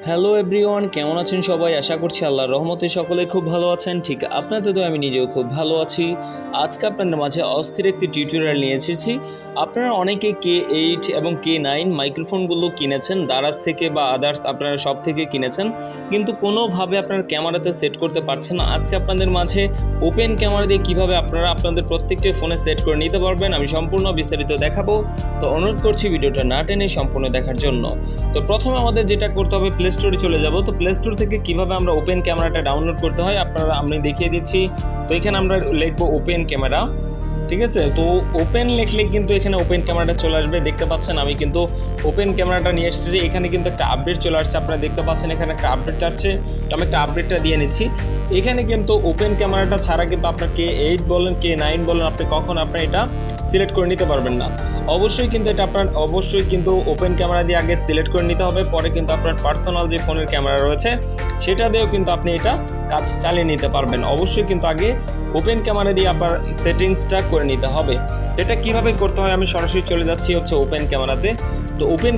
Hello everyone, কেমন আছেন সবাই? আশা করছি আল্লাহর রহমতে সকলে খুব ভালো আছেন। ঠিক আপনাদের তো আমি নিজেও খুব ভালো আছি। আজকে আপনাদের মাঝে অস্থির একটি টিউটোরিয়াল নিয়ে এসেছি। আপনারা অনেকে K8 এবং K9 মাইক্রোফোনগুলো কিনেছেন দারাজ থেকে বা আদার্স আপনারা সব থেকে কিনেছেন, কিন্তু কোনোভাবে আপনারা ক্যামেরাতে সেট করতে পারছেন না। আজকে আপনাদের মাঝে ওপেন ক্যামেরা দিয়ে কীভাবে আপনারা আপনাদের প্রত্যেকটি ফোনে সেট করে নিতে পারবেন আমি সম্পূর্ণ বিস্তারিত দেখাবো। তো অনুরোধ করছি ভিডিওটা না টেনে সম্পূর্ণ দেখার জন্য। তো প্রথমে আমাদের যেটা করতে হবে, প্লে স্টোরে চলে যাব। তো প্লে স্টোর থেকে কিভাবে আমরা ওপেন ক্যামেরাটা ডাউনলোড করতে হয় আমি দেখিয়ে দিচ্ছি। তো এখানে আমরা লিখবো ওপেন ক্যামেরা, ঠিক আছে। তো ওপেন লিখলে কিন্তু এখানে ওপেন ক্যামেরাটা চলে আসবে। দেখতে পাচ্ছেন আমি কিন্তু ওপেন ক্যামেরাটা নিয়ে এসেছি। এখানে কিন্তু একটা আপডেট চলে আসছে, আপনারা দেখতে পাচ্ছেন এখানে একটা আপডেট আসছে। তো আমি একটা আপডেটটা দিয়ে নিচ্ছি। এখানে কিন্তু ওপেন ক্যামেরাটা ছাড়া কিন্তু আপনার K8 বলেন K9 বলেন আপনি এটা সিলেক্ট করে নিতে পারবেন না। অবশ্যই কিন্তু ওপেন ক্যামেরা দিয়ে আগে সিলেক্ট করে নিতে হবে, পরে কিন্তু আপনার পার্সোনাল যে ফোনের ক্যামেরা রয়েছে সেটা দিয়েও কিন্তু আপনি এটা কাজ চালিয়ে নিতে পারবেন। অবশ্যই কিন্তু আগে ওপেন ক্যামেরা দিয়ে আপনার সেটিংসটা করে নিতে হবে। এটা কিভাবে করতে হয় আমি সরাসরি চলে যাচ্ছি ওপেন ক্যামেরাতে। তো ওপেন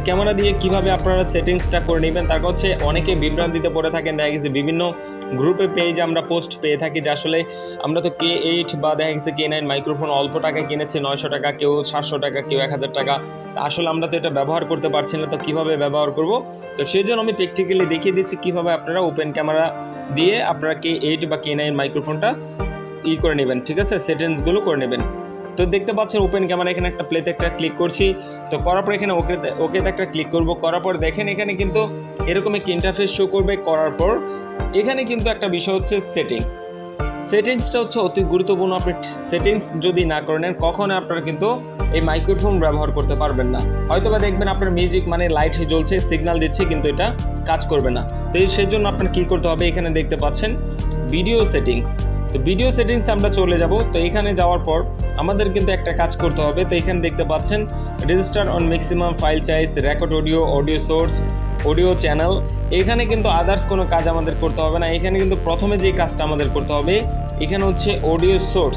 ক্যামেরা দিয়ে কিভাবে আপনারা সেটিংসটা করে নেবেন, তার হচ্ছে অনেকে বিভ্রান্তিতে পড়ে থাকেন। দেখা গেছে বিভিন্ন গ্রুপে পেজে আমরা পোস্ট পেয়ে থাকি যে আসলে আমরা তো K8 বা দেখা গেছে K9 মাইক্রোফোন অল্প টাকায় কিনেছে, 900 টাকা, কেউ 700 টাকা, কেউ 1000 টাকা। আসলে আমরা তো এটা ব্যবহার করতে পারছি না, তো কীভাবে ব্যবহার করব। তো সেই জন্য আমি প্র্যাকটিক্যালি দেখিয়ে দিচ্ছি কীভাবে আপনারা ওপেন ক্যামেরা দিয়ে আপনারা K8 বা K9 মাইক্রোফোনটা করে নেবেন, ঠিক আছে, সেটিংসগুলো করে নেবেন। তো দেখতে পাচ্ছেন ওপেন ক্যামেরা, এখানে একটা প্লেতে একটা ক্লিক করছি। তো করার পর এখানে ওকেতে একটা ক্লিক করব। করার পর দেখেন এখানে কিন্তু এরকম একটা ইন্টারফেস শো করবে। করার পর এখানে কিন্তু একটা বিষয় হচ্ছে সেটিংসটা হচ্ছে অতি গুরুত্বপূর্ণ। আপনি সেটিংস যদি না করে নেন কখনো আপনারা কিন্তু এই মাইক্রোফোন ব্যবহার করতে পারবেন না। হয়তোবা দেখবেন আপনার মিউজিক লাইট জ্বলছে, সিগন্যাল দিচ্ছে, কিন্তু এটা কাজ করবে না। তো সেই জন্য আপনার কী করতে হবে, এখানে দেখতে পাচ্ছেন ভিডিও সেটিংস। তো ভিডিও সেটিংস আমরা চলে যাব। তো এখানে যাওয়ার পর আমাদের কিন্তু একটা কাজ করতে হবে। তো এখানে দেখতে পাচ্ছেন register on maximum file size, record audio source, audio channel. এখানে কিন্তু আদার্স কোনো কাজ আমাদের করতে হবে না। এখানে কিন্তু প্রথমে যে কাজটা আমাদের করতে হবে এখানে হচ্ছে অডিও সোর্স,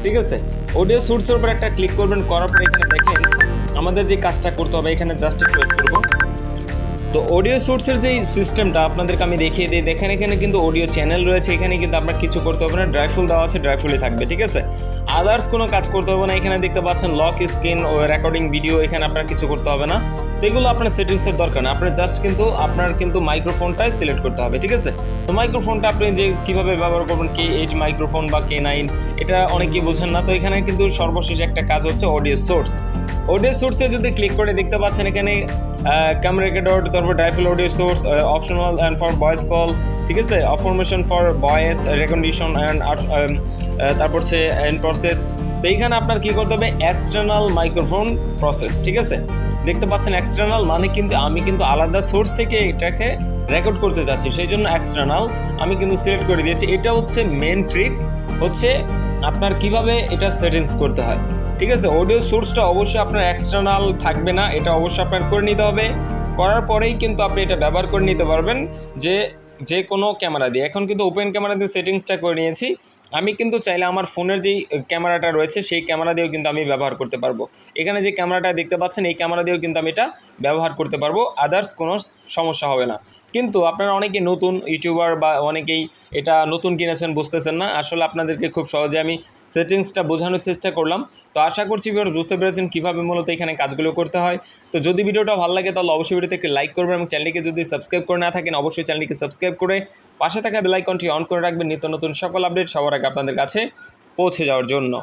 ঠিক আছে। অডিও সোর্সের উপর একটা ক্লিক করবেন। করার পর এখানে দেখেন আমাদের যে কাজটা করতে হবে, এখানে জাস্ট ক্লিক করব। তো অডিও সোর্সের যেই সিস্টেমটা আপনাদেরকে আমি দেখিয়ে দিই। দেখেন এখানে কিন্তু অডিও চ্যানেল রয়েছে, এখানে কিন্তু আপনার কিছু করতে হবে না। ড্রাইফুল দেওয়া আছে, ড্রাইফুলই থাকবে, ঠিক আছে। আদার্স কোনো কাজ করতে হবে না। এখানে দেখতে পাচ্ছেন লক স্ক্রিন ও রেকর্ডিং ভিডিও, এখানে আপনার কিছু করতে হবে না। তো এগুলো আপনার সেটিংসের দরকার না, আপনার জাস্ট কিন্তু আপনার মাইক্রোফোনটাই সিলেক্ট করতে হবে, ঠিক আছে। তো মাইক্রোফোনটা আপনি যে কীভাবে ব্যবহার করবেন, K8 মাইক্রোফোন বা K9, এটা অনেকেই বোঝেন না। তো এখানে কিন্তু সর্বশেষ একটা কাজ হচ্ছে অডিও সোর্সে যদি ক্লিক করে দেখতে পাচ্ছেন এখানে ক্যামেরা রেকর্ড, তারপর ড্রাইফুল audio source, optional and for voice call, ঠিক আছে, অপরমেশন ফর ভয়েস রেকগনিশন অ্যান্ড তারপর হচ্ছে এন্ড প্রসেস। তো এইখানে আপনার কী করতে হবে, এক্সটার্নাল মাইক্রোফোন প্রসেস, ঠিক আছে। দেখতে পাচ্ছেন এক্সটার্নাল কিন্তু আমি আলাদা সোর্স থেকে এটাকে রেকর্ড করতে যাচ্ছি, সেই জন্য এক্সটার্নাল আমি সিলেক্ট করে দিয়েছি। এটা হচ্ছে মেন ট্রিক্স, হচ্ছে আপনার কিভাবে এটা সেটিংস করতে হয়, ঠিক আছে। অডিও সোর্সটা অবশ্যই আপনার এক্সটার্নাল থাকবে না, এটা অবশ্যই আপনার করে নিতে হবে। করার পরেই কিন্তু আপনি এটা ব্যবহার করে নিতে পারবেন যে কোনো ক্যামেরা দিয়ে। এখন কিন্তু ওপেন ক্যামেরা দিয়ে সেটিংসটা করে নিয়েছি। আমি চাইলে আমার ফোনের যেই ক্যামেরাটা রয়েছে সেই ক্যামেরা দিয়েও আমি ব্যবহার করতে পারবো। এখানে যে ক্যামেরাটা দেখতে পাচ্ছেন এই ক্যামেরা দিয়েও আমি এটা ব্যবহার করতে পারবো, আদার্স কোনো সমস্যা হবে না। কিন্তু আপনারা অনেকেই নতুন ইউটিউবার বা অনেকেই এটা নতুন কিনেছেন, বুঝতেছেন না। আসলে আপনাদেরকে খুব সহজে আমি সেটিংসটা বোঝানোর চেষ্টা করলাম। তো আশা করছি বুঝতে পেরেছেন কীভাবে মূলত এখানে কাজগুলো করতে হয়। তো যদি ভিডিওটা ভালো লাগে তাহলে অবশ্যই ভিডিওতে একটি লাইক করবেন এবং চ্যানেলটিকে যদি সাবস্ক্রাইব করে না থাকেন অবশ্যই চ্যানেলটিকে সাবস্ক্রাইব করে পাশে থাকা বেল আইকনটি অন করে রাখবেন নিত্য নতুন সকল আপডেট সবার আগে আপনাদের কাছে পৌঁছে যাওয়ার জন্য।